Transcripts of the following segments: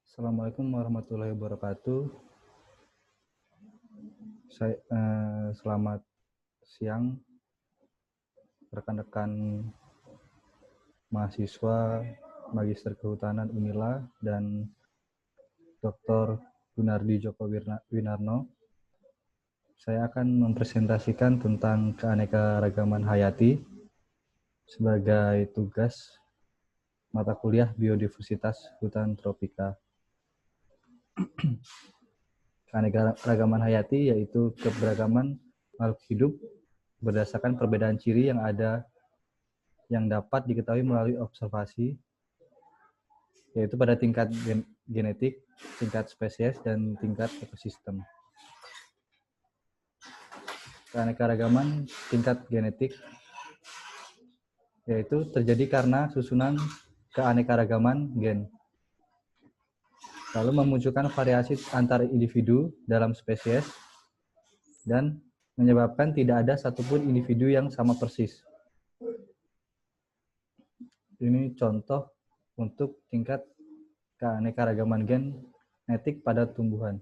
Assalamualaikum warahmatullahi wabarakatuh. Selamat siang rekan-rekan mahasiswa Magister Kehutanan Unila dan Dr. Gunardi Djoko Winarno. Saya akan mempresentasikan tentang keanekaragaman hayati sebagai tugas mata kuliah Biodiversitas Hutan Tropika. Keanekaragaman hayati yaitu keberagaman makhluk hidup berdasarkan perbedaan ciri yang dapat diketahui melalui observasi, yaitu pada tingkat genetik, tingkat spesies, dan tingkat ekosistem. Keanekaragaman tingkat genetik yaitu terjadi karena susunan keanekaragaman gen, lalu memunculkan variasi antar individu dalam spesies dan menyebabkan tidak ada satupun individu yang sama persis. Ini contoh untuk tingkat keanekaragaman genetik pada tumbuhan.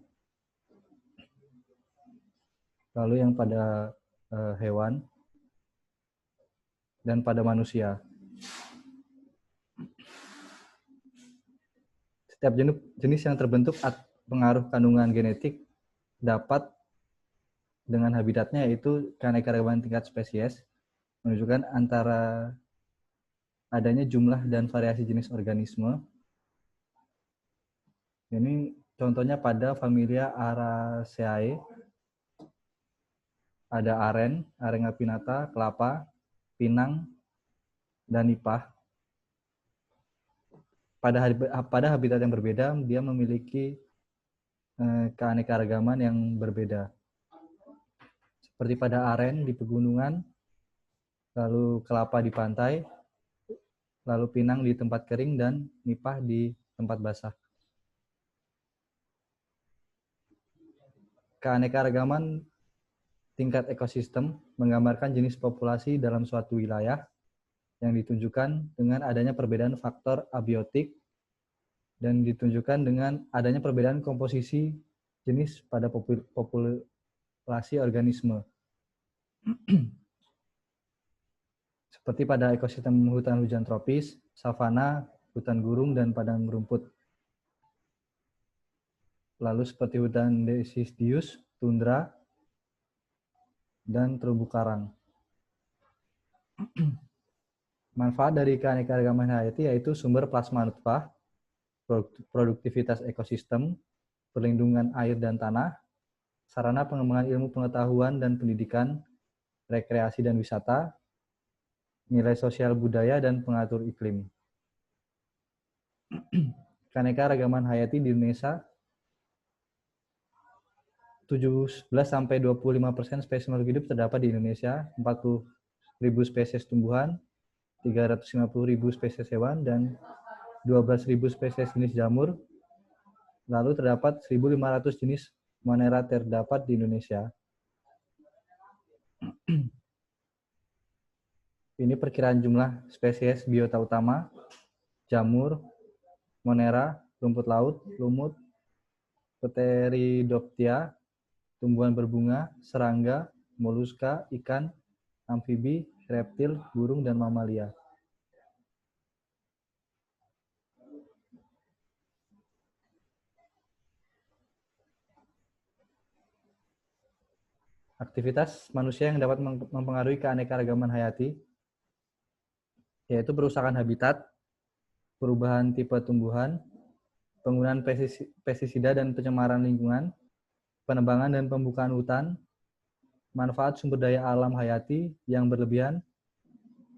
Lalu yang pada hewan dan pada manusia. Setiap jenis yang terbentuk pengaruh kandungan genetik dapat dengan habitatnya, yaitu keanekaragaman tingkat spesies, menunjukkan antara adanya jumlah dan variasi jenis organisme. Ini contohnya pada familia Araceae, ada aren, Arenga pinnata, kelapa, pinang, dan nipah. Pada habitat yang berbeda, dia memiliki keanekaragaman yang berbeda. Seperti pada aren di pegunungan, lalu kelapa di pantai, lalu pinang di tempat kering, dan nipah di tempat basah. Keanekaragaman tingkat ekosistem menggambarkan jenis populasi dalam suatu wilayah yang ditunjukkan dengan adanya perbedaan faktor abiotik dan ditunjukkan dengan adanya perbedaan komposisi jenis pada populasi organisme. Seperti pada ekosistem hutan hujan tropis, savana, hutan gurung, dan padang rumput. Lalu seperti hutan deciduous, tundra, dan terumbu karang. Manfaat dari keanekaragaman hayati yaitu sumber plasma nutfah, produktivitas ekosistem, perlindungan air dan tanah, sarana pengembangan ilmu pengetahuan dan pendidikan, rekreasi dan wisata, nilai sosial budaya, dan pengatur iklim. Keanekaragaman hayati di Indonesia, 17-25% spesies makhluk hidup terdapat di Indonesia, 40.000 spesies tumbuhan, 350.000 spesies hewan, dan 12.000 spesies jenis jamur. Lalu terdapat 1.500 jenis monera terdapat di Indonesia. Ini perkiraan jumlah spesies biota utama: jamur, monera, rumput laut, lumut, Pteridoptia, tumbuhan berbunga, serangga, moluska, ikan, amfibi, reptil, burung, dan mamalia. Aktivitas manusia yang dapat mempengaruhi keanekaragaman hayati yaitu perusakan habitat, perubahan tipe tumbuhan, penggunaan pestisida dan pencemaran lingkungan, penebangan dan pembukaan hutan, manfaat sumber daya alam hayati yang berlebihan,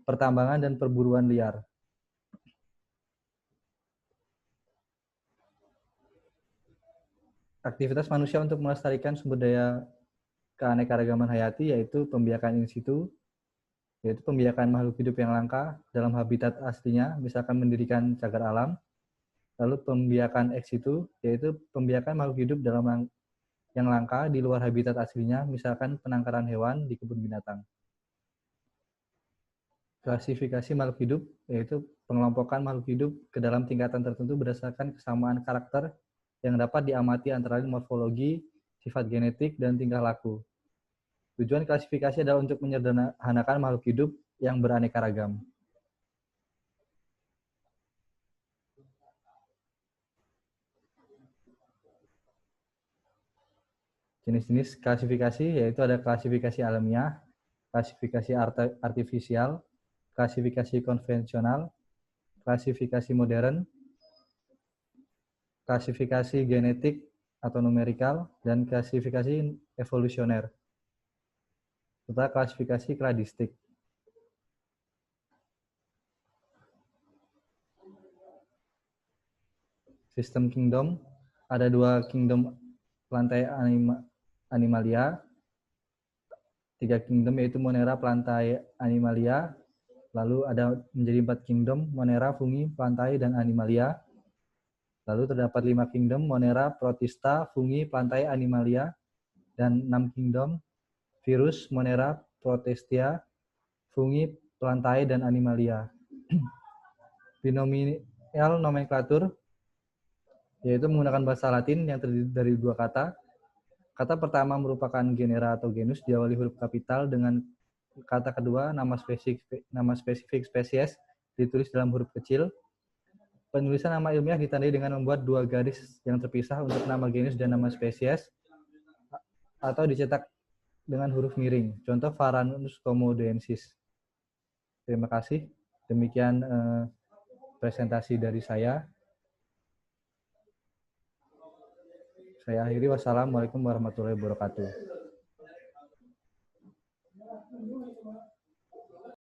pertambangan dan perburuan liar. Aktivitas manusia untuk melestarikan sumber daya keanekaragaman hayati yaitu pembiakan in situ, yaitu pembiakan makhluk hidup yang langka dalam habitat aslinya, misalkan mendirikan cagar alam. Lalu pembiakan ex situ, yaitu pembiakan makhluk hidup yang langka di luar habitat aslinya, misalkan penangkaran hewan di kebun binatang. Klasifikasi makhluk hidup yaitu pengelompokan makhluk hidup ke dalam tingkatan tertentu berdasarkan kesamaan karakter yang dapat diamati antara lain morfologi, sifat genetik, dan tingkah laku. Tujuan klasifikasi adalah untuk menyederhanakan makhluk hidup yang beraneka ragam. Jenis-jenis klasifikasi yaitu ada klasifikasi alamiah, klasifikasi artifisial, klasifikasi konvensional, klasifikasi modern, klasifikasi genetik atau numerikal, dan klasifikasi evolusioner, serta klasifikasi kladistik. Sistem kingdom, ada 2 kingdom plantae animalia, 3 kingdom yaitu Monera, plantae, animalia, lalu ada menjadi 4 kingdom Monera, fungi, plantae, dan animalia. Lalu terdapat 5 kingdom Monera, protista, fungi, plantae, animalia, dan 6 kingdom virus, Monera, protestia, fungi, plantae, dan animalia. Binomial nomenklatur yaitu menggunakan bahasa Latin yang terdiri dari 2 kata. Kata pertama merupakan genera atau genus diawali huruf kapital, dengan kata kedua nama spesifik spesies ditulis dalam huruf kecil. Penulisan nama ilmiah ditandai dengan membuat 2 garis yang terpisah untuk nama genus dan nama spesies, atau dicetak dengan huruf miring. Contoh Varanus komodoensis. Terima kasih. Demikian presentasi dari saya. Saya akhiri. Wassalamualaikum warahmatullahi wabarakatuh.